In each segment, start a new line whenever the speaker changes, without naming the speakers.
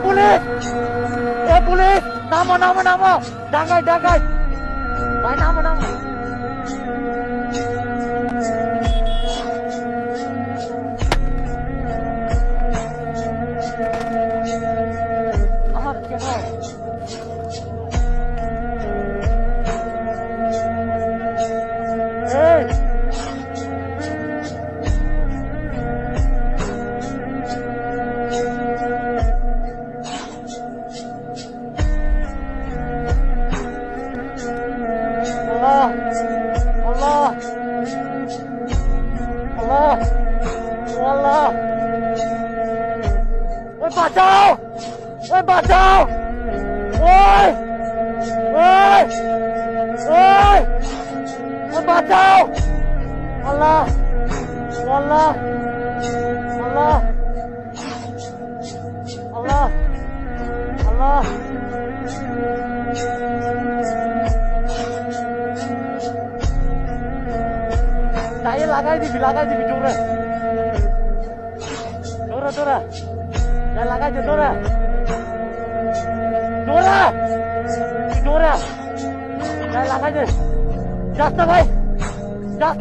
police police নামো নামো নামো ডাকাই ডাকাই ভাই নামো নামো আমার কেন বাঁচাও ওই বাঁচাও ওই ওই ওই বাঁচাও আল্লাহ আল্লাহ আল্লাহ আল্লাহ আল্লাহ তাই লাগাই দিবি জোরে জোরে জোরে লাগাই দে জোরে জোরে জোরে লাগাই দে যাস না ভাই যাস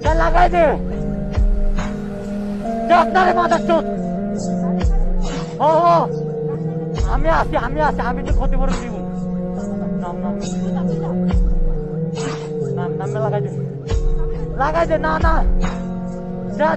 না লাগাই দে যাস না রে মাথার চোট ও আমি আছি আমি তো ক্ষতি করে দিব নাম লাগাই দে না যা